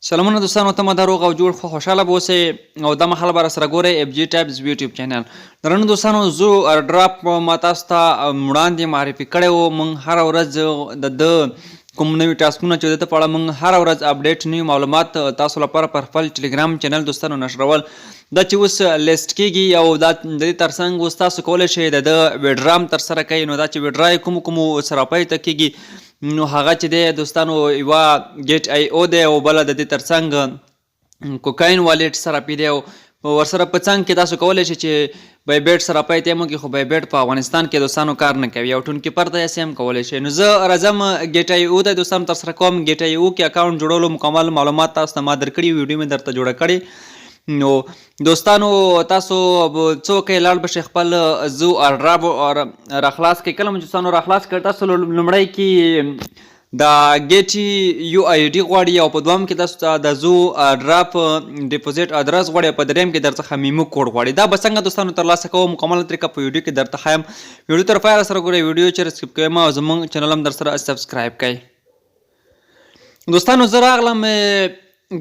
سلامونه دوستانو، ته مده روغ او جوړ خو خوشحاله به اوسئ او دا مهال به راسره ګورئ اف جي ټایپز یوټیوب چینل. درنو دوستانو، زه ډراپ ما تاسو ته وړاندې معرفي کړی و. موږ هره ورځ د کوم نوي ټاسکونه چې د ده په اړه موږ هره ورځ اپډیټ نوي معلومات تاسو لپاره پر خپل ټلګرام چینل دوستانو نشرول. دا چې اوس لیست کېږي او دا د دې ترڅنګ اوس تاسو کولی شئ د ده ویډرام ترسره کوئ. نو دا چې ویډرا یې کومو صرافیو ته کېږي نو هغه چې دی دوستانو یوه ګیټ آی او دی او بله د دې ترڅنګ کوکاین والیټ صرافي دی او ورسره په څنګ کې تاسو کولی شئ چې بایبیټ صرافی ته یې وکړئ، خو بایبیټ په افغانستان کې دوستانو کار نه کوي او ټونکیپر ته یې هم کولی شئ. نو زه راځم ګیټ آی او ته دوستانو ترسره کوم. ګیټ آی او کې اکاونټ جوړولو مکمل معلومات تاسو ته ما درکړي، ویډیو مې درته جوړه کړې. نو دوستانو تاسو څه وکئ، لاړ بشئ خپل زو ډراپ راخلاص کړئ. کله مو چې دوستانو راخلاص کړئ تاسو لومړی کې دا ګیټ یو آی ډي غواړي او په دویم کې تاسو ته د زو ډراپ ډیپوزیټ ادرس غواړي او په دریم کې درڅخه میمو کوډ غواړي. دا به څنګه دوستانو ترلاسه کوو مکمله طریقه په ویډیو کې درته ښایم. ویډیو تر پایه راسره ګورئ، ویډیو چیرې سکیپ کوئ او زموږ چینل هم درسره سبسکرایب کړئ. دوستانو زه راغلم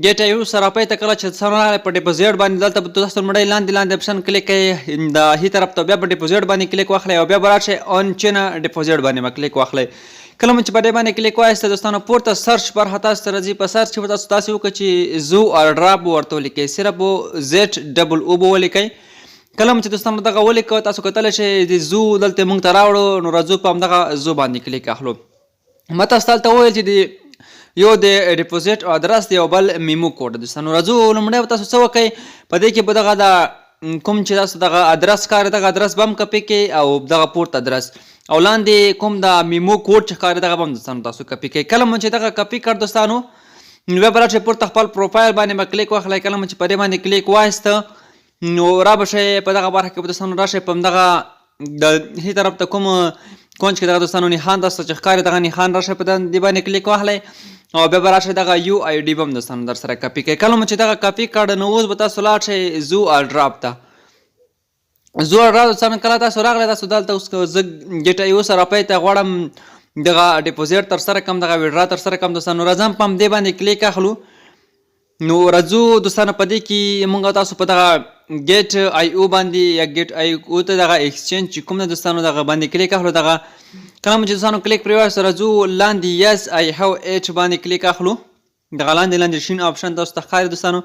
ګیټ آی او صرافۍ ته. کله چې دوستانو راغلی په ډیپوزیټ باندې دلته به تاسو لومړی لاندې اپشن کلیک کوئ، د هي طرف ته بیا په ډیپوزیټ باندې کلیک واخلئ او بیا به راشئ آن چین ډیپوزیټ باندې به کلیک واخلئ. کله مو چې په دې باندې کلیک وایسته دوستانو پورته سرچ برخه تاسو ته راځي. په سرچ کې به تاسو داسې وکړئ چې زو ډراپ ورته ولیکئ، صرف زیټ ډبل او به ولیکئ. کله مو چې دوستانو دغه ولیکه تاسو کتلی شئ د زو دلته موږ ته راوړو. نو راځو په همدغه زو باندې کلیک اخلو. ما تاسو ته هلته وویل چې د یو د ډیپوزیټ ادرس دی او بل میمو کوډ. دوستانو راځو لومړی به تاسو څه وکئ، په دې کې به دغه د کوم چې تاسو دغه ادرس ښکاري دغه ادرس به هم کپي کړئ او دغه پورت ادرس او لاندې کوم د میمو کوډ چې ښکاري دغه به هم دوستانو تاسو کپي کړئ. کله مو چې دغه کپي کړ دوستانو نو بیا به راشئ پورته خپل پروفایل باندې به کلیک واخلئ. کله مو چې په دې باندې کلیک وایسته نو را به شئ په دغه برخه کې به دوستانو راشئ په همدغه د هي طرف ته کوم کونج کې دغه دوستانو نښان تاسو چې ښکاري دغه نښان راشئ په دې باندې کلیک واخلئ او بیا به راشئ دغه یو آی ډي به هم دوستانو در سره کپي کړئ. کله مو چې دغه کپي کړ نو اوس به تاسو لاړ شئ زو ډراپ ته. زو ډراپ دوستانو کله تاسو راغلی تاسو دلته اوس زه ګیټ آی او صرافۍ ته غواړم دغه ډیپوزیټ ترسره کړم، دغه ویډرا ترسره کړم. دوستانو راځم په همدې باندې کلیک اخلو. نو راځو دوستانو په دې کې موږ تاسو په دغه ګیټ آی او باندې یا ګیټ آی او ته دغه ایکسچینج چې کوم دی دوستانو دغه باندې کلیک اخلو. دغه کله مو چې دوستانو کلیک پرې وایسته راځو لاندې یس آی هاو ایچ باندې کلیک اخلو. دغه لاندې شین آپشن تاسو ته ښکاري دوستانو.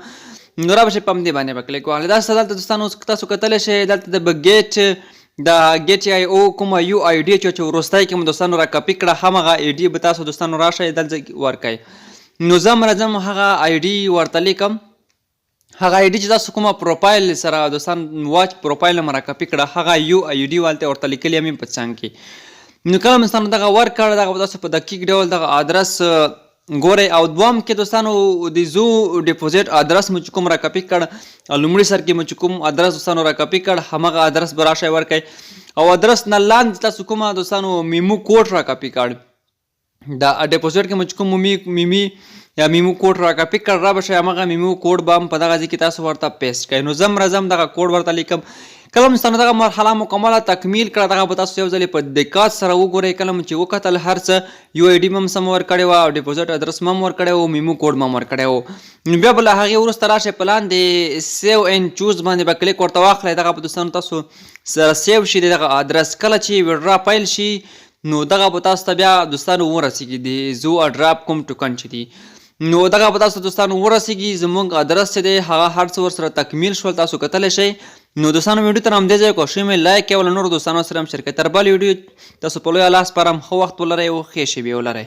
نو را به شئ په همدې باندې به کلیک واخلئ. داسې دلته دوستانو تاسو کتلی شئ دلته د ګیټ آی او کومه یو آی ډي چې وروستی کې مو دوستانو را کپي کړه همغه آی ډي به تاسو دوستانو راشئ دلته ورکئ. نو زه هم راځم هغه آی ډي ورته لیکم. هغه آی ډي چې تاسو کومه پروفایل سره دوستان واچ پروفایل مو را کپي کړه هغه یو آی ډي والته ورته لیکلي یم په څنګ کې. نو کله مو دوستانو دغه ورکړ دغه به تاسو په دقیق ډول دغه ادرس ګورئ او دویم کې دوستانو د زو ډیپوزیټ ادرس مو چې کوم را کپي کړ لومړي سر کې مو چې کوم ادرس دوستانو را کپي کړ همغه ادرس به راشئ ورکئ او ادرس نه لاندې تاسو کومه دوستانو میمو کوډ را کپي کړ د ډیپوزیټ کې مو چې کوم میمی یا میمو کوډ را کپي کړ را به شئ همغه میمو کوډ به هم په دغه ځای کې تاسو ورته پیسټ کړئ. نو زه هم راځم دغه کوډ ورته لیکم. کله مو دوستانو دغه مرحله مکمله تکمیل کړه دغه به تاسو یو ځلې په دقت سره وګورئ. کله مو چې وکتل هر څه یو آی ډي مو هم سم ورکړی وه او ډیپوزیټ ادرس مو هم ورکړی و، میمو کوډ مو هم ورکړی و. نو بیا به له هغې وروسته راشئ په لاندې سیو اینډ چوز باندې به کلیک ورته واخلئ. دغه به دوستانو تاسو سره سیو شي دغه ادرس. کله چې ویډرا پیل شي نو دغه به تاسو ته بیا دوستانو ورسیږي د زو ډراپ کوم ټوکن چې دی نو دغه به تاسو دوستانو ورسیږي. زموږ ادرس چې دی هغه هر څه ورسره تکمیل شول تاسو کتلی شئ. نو دوستانو ویډیو ته همدې ځای کوشش مې لایک کړئ او له نورو دوستانو سره هم شریک کړئ. تر بل ویډیو تاسو په لویه لاس سپارم. ښه وخت ولرئ او ښې شېبې ولرئ.